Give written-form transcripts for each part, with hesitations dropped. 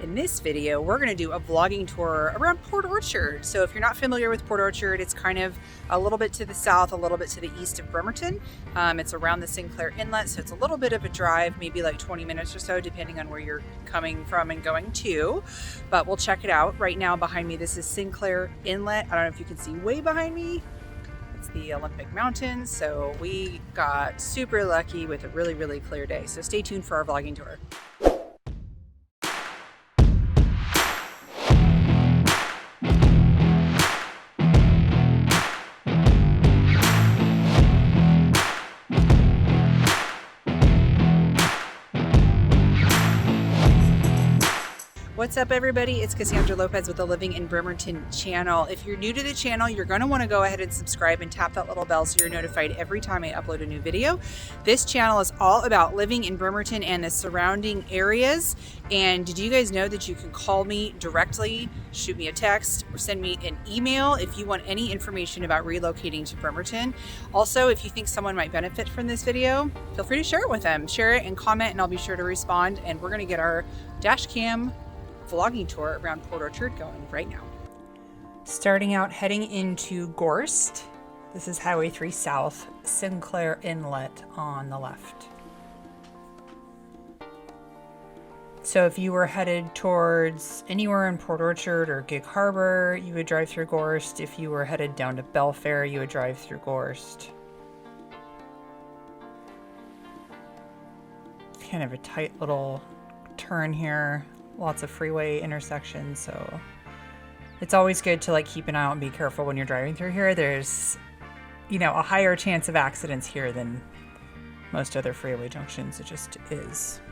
In this video, we're going to do a vlogging tour around Port Orchard. So if you're not familiar with Port Orchard, it's kind of a little bit to the south, a little bit to the east of Bremerton. It's around the Sinclair Inlet, so it's a little bit of a drive, maybe like 20 minutes or so, depending on where you're coming from and going to. But we'll check it out. Right now behind me, this is Sinclair Inlet. I don't know if you can see way behind me. It's the Olympic Mountains. So we got super lucky with a really, really clear day. So stay tuned for our vlogging tour. What's up, everybody? It's Cassandra Lopez with the Living in Bremerton channel. If you're new to the channel, you're going to want to go ahead and subscribe and tap that little bell so you're notified every time I upload a new video. This channel is all about living in Bremerton and the surrounding areas. And did you guys know that you can call me directly, shoot me a text, or send me an email if you want any information about relocating to Bremerton? Also, if you think someone might benefit from this video, feel free to share it with them. Share it and comment, and I'll be sure to respond. And we're going to get our dash cam vlogging tour around Port Orchard going right now. Starting out heading into Gorst. This is Highway 3 South, Sinclair Inlet on the left. So if you were headed towards anywhere in Port Orchard or Gig Harbor, you would drive through Gorst. If you were headed down to Belfair, you would drive through Gorst. It's kind of a tight little turn here. Lots of freeway intersections, so it's always good to keep an eye out and be careful when you're driving through here. There's, a higher chance of accidents here than most other freeway junctions. It just is.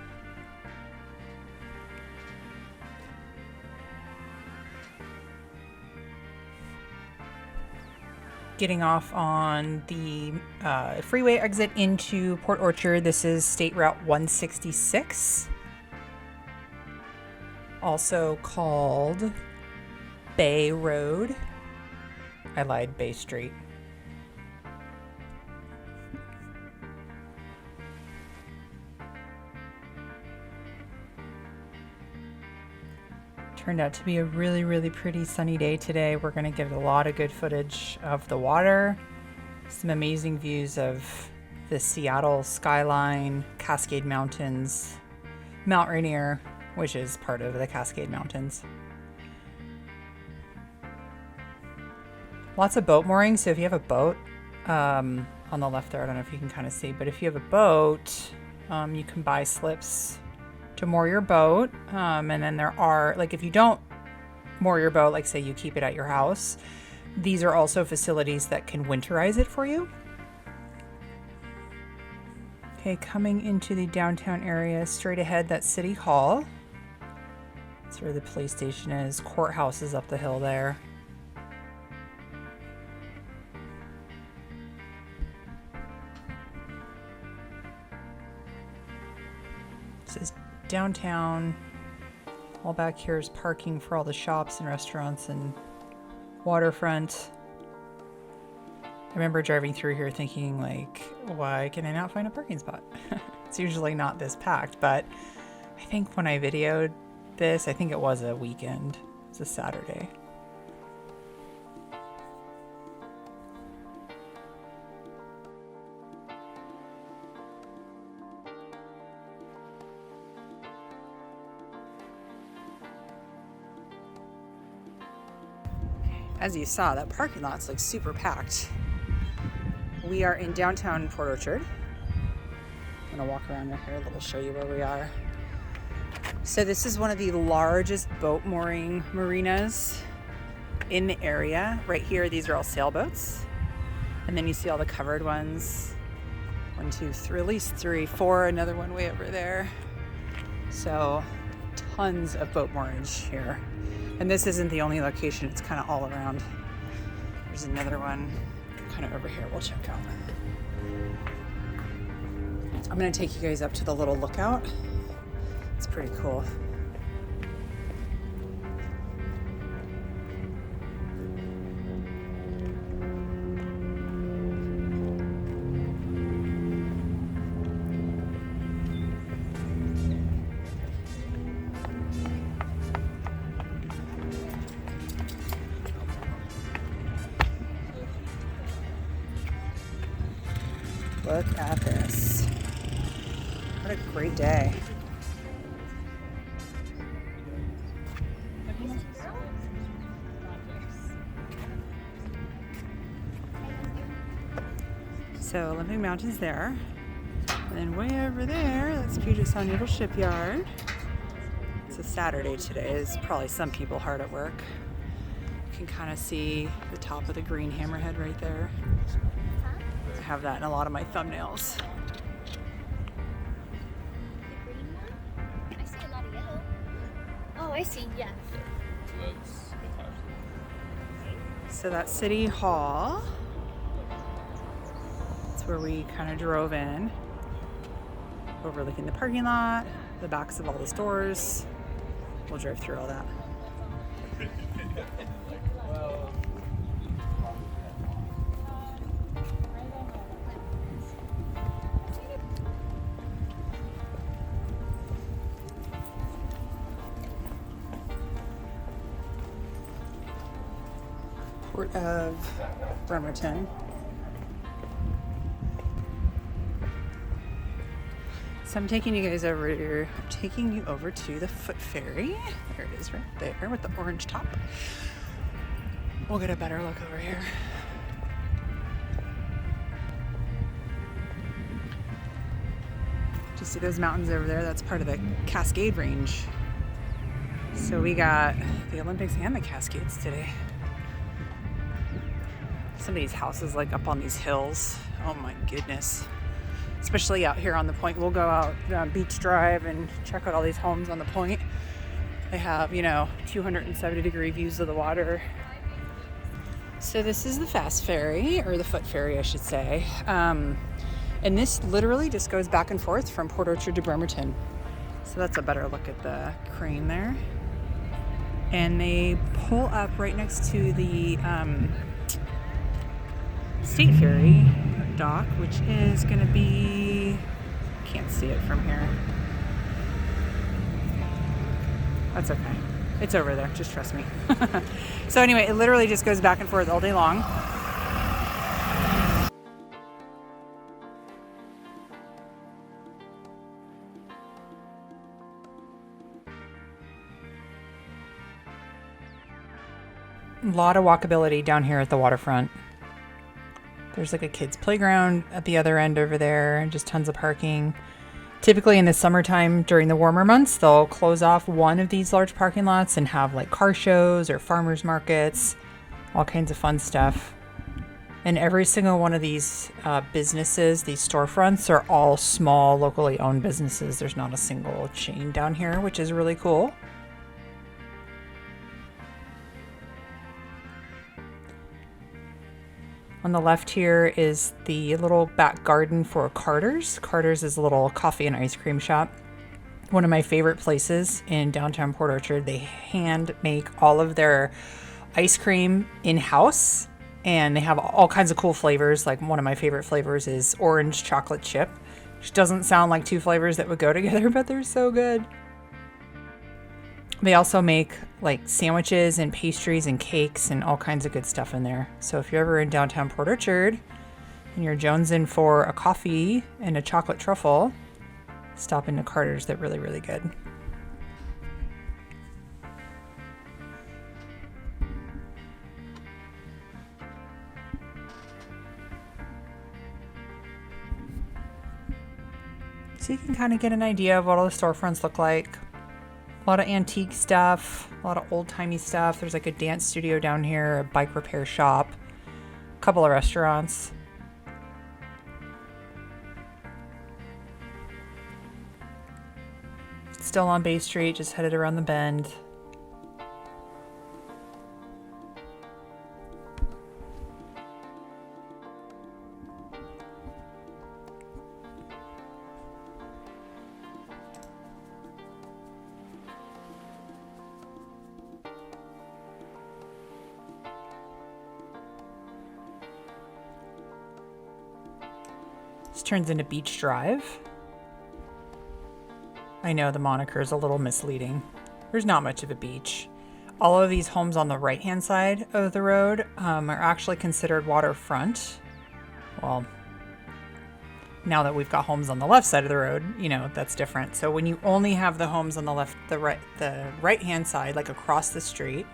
Getting off on the freeway exit into Port Orchard. This is State Route 166. Also called Bay Road. I lied, Bay Street. Turned out to be a really, really pretty sunny day today. We're going to get a lot of good footage of the water. Some amazing views of the Seattle skyline, Cascade Mountains, Mount Rainier, which is part of the Cascade Mountains. Lots of boat moorings, so if you have a boat, on the left there, I don't know if you can kind of see, but if you have a boat, you can buy slips to moor your boat, and then there are, if you don't moor your boat, say you keep it at your house, these are also facilities that can winterize it for you. Okay, coming into the downtown area, straight ahead, that's City Hall. That's where the police station is. Courthouse is up the hill there. This is downtown. All back here is parking for all the shops and restaurants and Waterfront. I remember driving through here thinking, why can I not find a parking spot? It's usually not this packed, but I think when I videoed this, I think it was a weekend. It's a Saturday. As you saw, that parking lot's super packed. We are in downtown Port Orchard. I'm gonna walk around here a little, show you where we are. So this is one of the largest boat mooring marinas in the area. Right here, these are all sailboats. And then you see all the covered ones. 1, 2, 3, at least 3, 4, another one way over there. So tons of boat moorage here. And this isn't the only location, it's kind of all around. There's another one kind of over here we'll check out. I'm gonna take you guys up to the little lookout. It's pretty cool. Look at this. What a great day. So Olympic Mountain's there. And then way over there, that's Puget Sound Naval Shipyard. It's a Saturday today. There's probably some people hard at work. You can kind of see the top of the green hammerhead right there. I have that in a lot of my thumbnails. The green one? I see a lot of yellow. Oh, I see, yeah. So that's City Hall. That's where we kind of drove in. Overlooking the parking lot, the backs of all the stores. We'll drive through all that. Port of Bremerton. So I'm taking you guys over here. I'm taking you over to the foot ferry. There it is right there with the orange top. We'll get a better look over here. Do you see those mountains over there? That's part of the Cascade Range. So we got the Olympics and the Cascades today. Some of these houses like up on these hills. Oh my goodness. Especially out here on the point. We'll go out Beach Drive and check out all these homes on the point. They have, 270-degree views of the water. So this is the fast ferry, or the foot ferry, I should say. And this literally just goes back and forth from Port Orchard to Bremerton. So that's a better look at the crane there. And they pull up right next to the State Ferry dock, which is going to be, can't see it from here. That's okay. It's over there. Just trust me. So anyway, it literally just goes back and forth all day long. A lot of walkability down here at the waterfront. There's like a kid's playground at the other end over there, and just tons of parking. Typically in the summertime during the warmer months, they'll close off one of these large parking lots and have like car shows or farmers markets, all kinds of fun stuff. And every single one of these businesses, these storefronts, are all small, locally owned businesses. There's not a single chain down here, which is really cool. On the left here is the little back garden for Carter's. Carter's is a little coffee and ice cream shop. One of my favorite places in downtown Port Orchard. They hand make all of their ice cream in-house, and they have all kinds of cool flavors. Like one of my favorite flavors is orange chocolate chip, which doesn't sound like two flavors that would go together, but they're so good. They also make like sandwiches and pastries and cakes and all kinds of good stuff in there. So if you're ever in downtown Port Orchard and you're jonesing for a coffee and a chocolate truffle, stop into Carter's. They're really, really good. So you can kind of get an idea of what all the storefronts look like. A lot of antique stuff, a lot of old-timey stuff. There's like a dance studio down here, a bike repair shop, a couple of restaurants. Still on Bay Street, just headed around the bend. This turns into Beach Drive. I know the moniker is a little misleading. There's not much of a beach. All of these homes on the right-hand side of the road are actually considered waterfront. Well, Now that we've got homes on the left side of the road, you know, that's different. So when you only have the homes on the right-hand side, like across the street,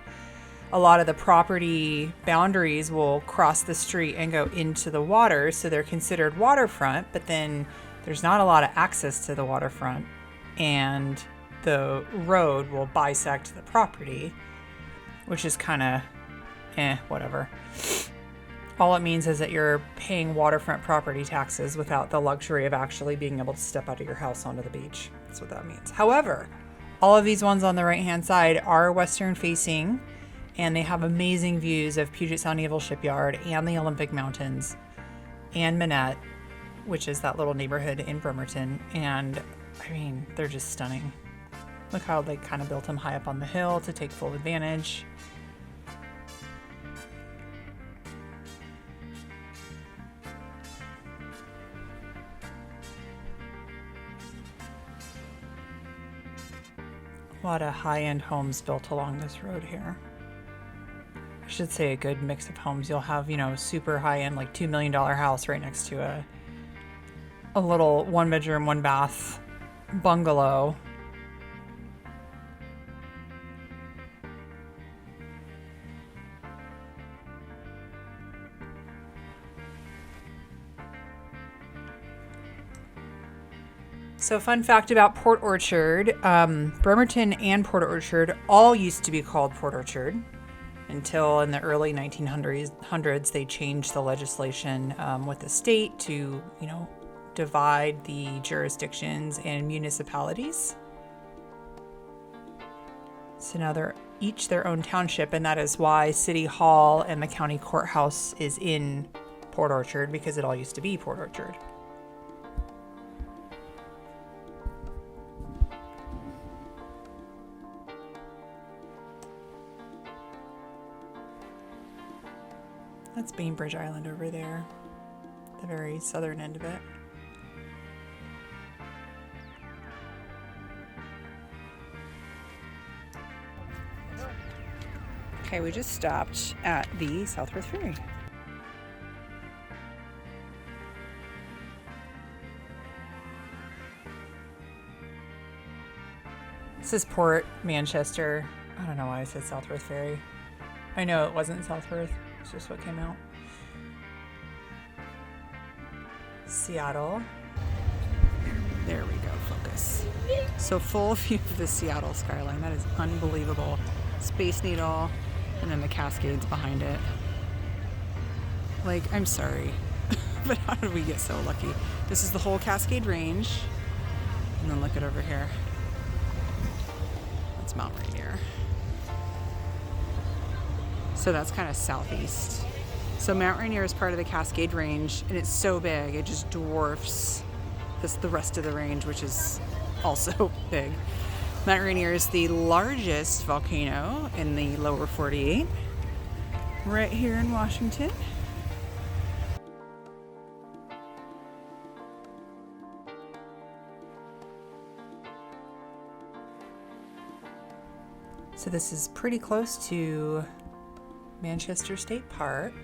a lot of the property boundaries will cross the street and go into the water. So they're considered waterfront, but then there's not a lot of access to the waterfront, and the road will bisect the property, which is kind of whatever. All it means is that you're paying waterfront property taxes without the luxury of actually being able to step out of your house onto the beach. That's what that means. However, all of these ones on the right-hand side are western facing, and they have amazing views of Puget Sound Naval Shipyard and the Olympic Mountains and Minette, which is that little neighborhood in Bremerton. And I mean, they're just stunning. Look how they kind of built them high up on the hill to take full advantage. A lot of high-end homes built along this road here. I should say a good mix of homes. You'll have, you know, super high-end, like $2 million house right next to a little 1-bedroom, 1-bath bungalow. So fun fact about Port Orchard, Bremerton and Port Orchard all used to be called Port Orchard until in the early 1900s they changed the legislation with the state to, you know, divide the jurisdictions and municipalities. So now they're each their own township, and that is why City Hall and the county courthouse is in Port Orchard, because it all used to be Port Orchard. That's Bainbridge Island over there, the very southern end of it. Okay, we just stopped at the Southworth Ferry. This is Port Manchester. I don't know why I said Southworth Ferry. I know it wasn't Southworth. It's just what came out. Seattle. There we go, focus. So full view of the Seattle skyline. That is unbelievable. Space Needle, and then the Cascades behind it. Like, I'm sorry, but how did we get so lucky? This is the whole Cascade Range. And then look at over here. That's Mount Rainier. So that's kind of southeast. So Mount Rainier is part of the Cascade Range, and it's so big, it just dwarfs the rest of the range, which is also big. Mount Rainier is the largest volcano in the lower 48, right here in Washington. So this is pretty close to Manchester State Park.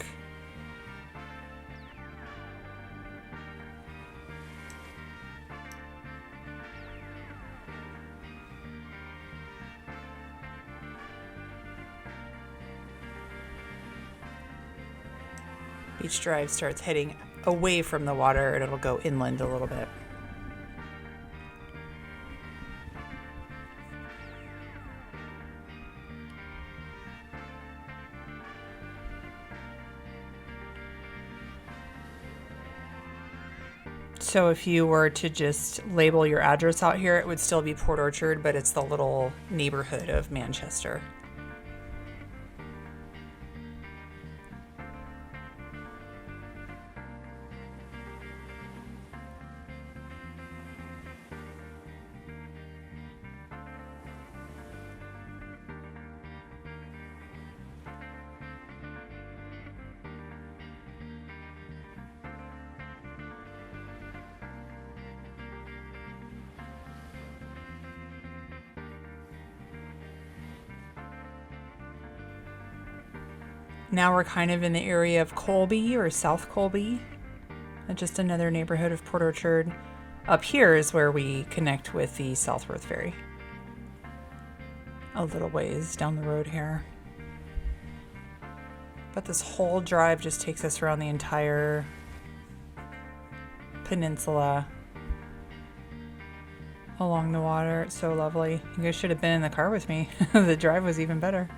Beach Drive starts heading away from the water, and it'll go inland a little bit. So if you were to just label your address out here, it would still be Port Orchard, but it's the little neighborhood of Manchester. Now we're kind of in the area of Colby or South Colby. And just another neighborhood of Port Orchard. Up here is where we connect with the Southworth ferry. A little ways down the road here. But this whole drive just takes us around the entire peninsula along the water. It's so lovely. You guys should have been in the car with me. The drive was even better.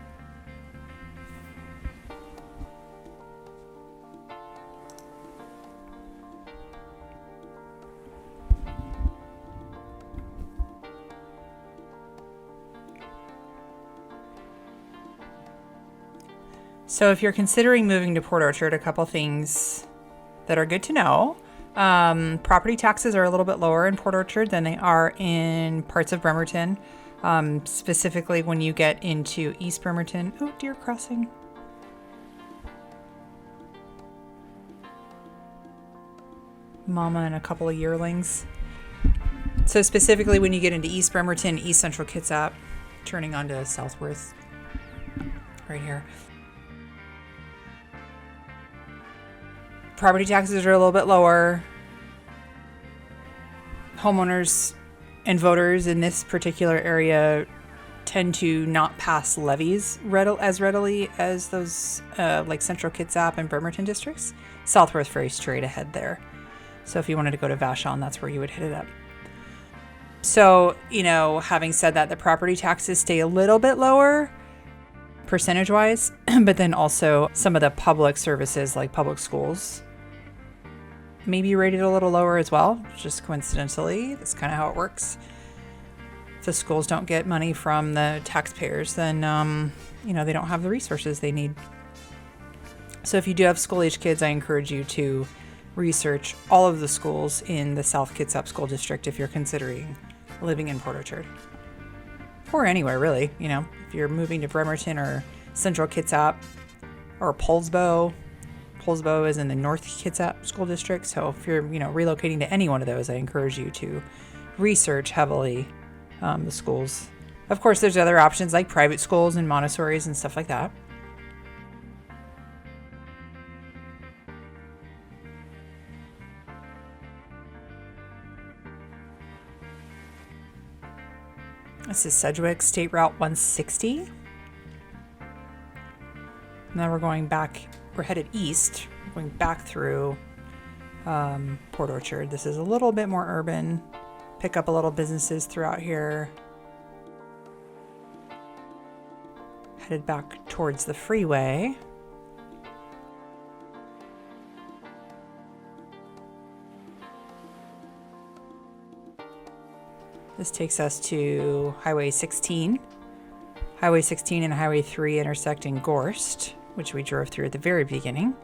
So if you're considering moving to Port Orchard, a couple things that are good to know. Property taxes are a little bit lower in Port Orchard than they are in parts of Bremerton. Specifically when you get into East Bremerton. Oh, deer crossing. Mama and a couple of yearlings. So specifically when you get into East Bremerton, East Central Kitsap, turning onto Southworth, right here. Property taxes are a little bit lower. Homeowners and voters in this particular area tend to not pass levies as readily as those like Central Kitsap and Bremerton districts. Southworth Ferry straight ahead there. So if you wanted to go to Vashon, that's where you would hit it up. So, having said that, the property taxes stay a little bit lower percentage-wise, but then also some of the public services like public schools maybe rated a little lower as well, just coincidentally. That's kind of how it works. If the schools don't get money from the taxpayers, then, they don't have the resources they need. So if you do have school-age kids, I encourage you to research all of the schools in the South Kitsap School District if you're considering living in Port Orchard. Or anywhere, really. If you're moving to Bremerton or Central Kitsap or Poulsbo. Poulsbo is in the North Kitsap School District, so if you're, relocating to any one of those, I encourage you to research heavily the schools. Of course, there's other options like private schools and Montessori's and stuff like that. This is Segwick State Route 160. Now we're headed east, going back through Port Orchard. This is a little bit more urban. Pick up a little businesses throughout here. Headed back towards the freeway. This takes us to Highway 16. Highway 16 and Highway 3 intersect in Gorst, which we drove through at the very beginning.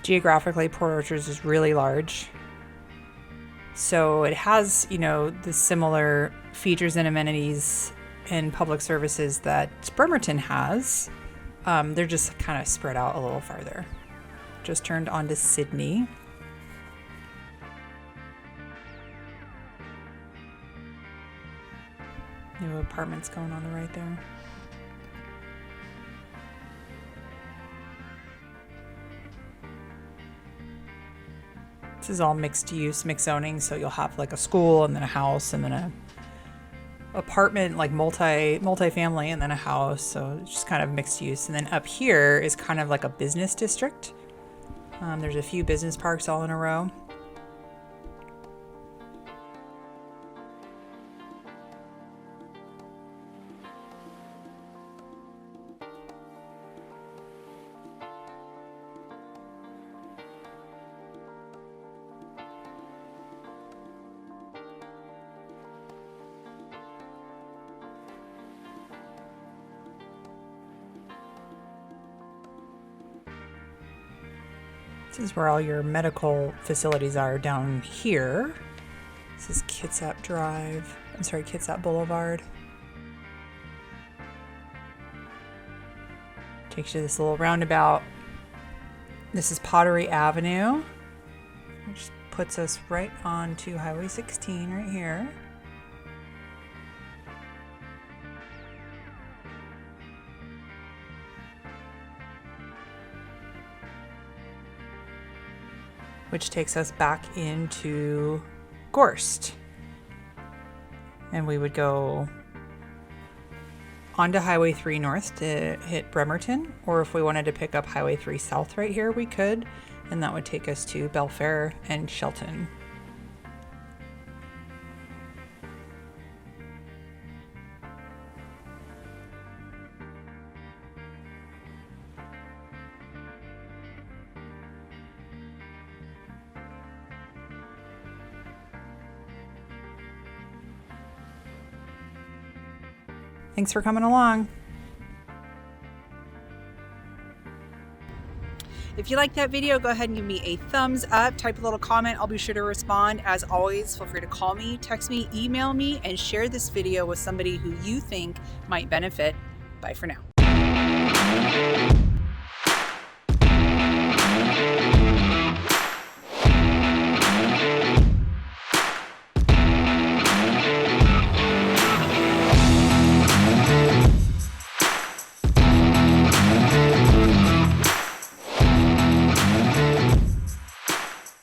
Geographically, Port Orchard is really large. So it has, the similar features and amenities and public services that Bremerton has. They're just kind of spread out a little farther. Just turned onto Sydney. New apartments going on the right there. This is all mixed use, mixed zoning, so you'll have like a school and then a house and then a apartment, like multi-family, and then a house. So it's just kind of mixed use. And then up here is kind of like a business district. There's a few business parks all in a row. This is where all your medical facilities are down here. This is Kitsap Kitsap Boulevard. Takes you to this little roundabout. This is Pottery Avenue, which puts us right on to Highway 16 right here. Which takes us back into Gorst. And we would go onto Highway 3 North to hit Bremerton, or if we wanted to pick up Highway 3 South right here, we could, and that would take us to Belfair and Shelton. Thanks for coming along. If you liked that video, go ahead and give me a thumbs up, type a little comment. I'll be sure to respond. As always, feel free to call me, text me, email me, and share this video with somebody who you think might benefit. Bye for now.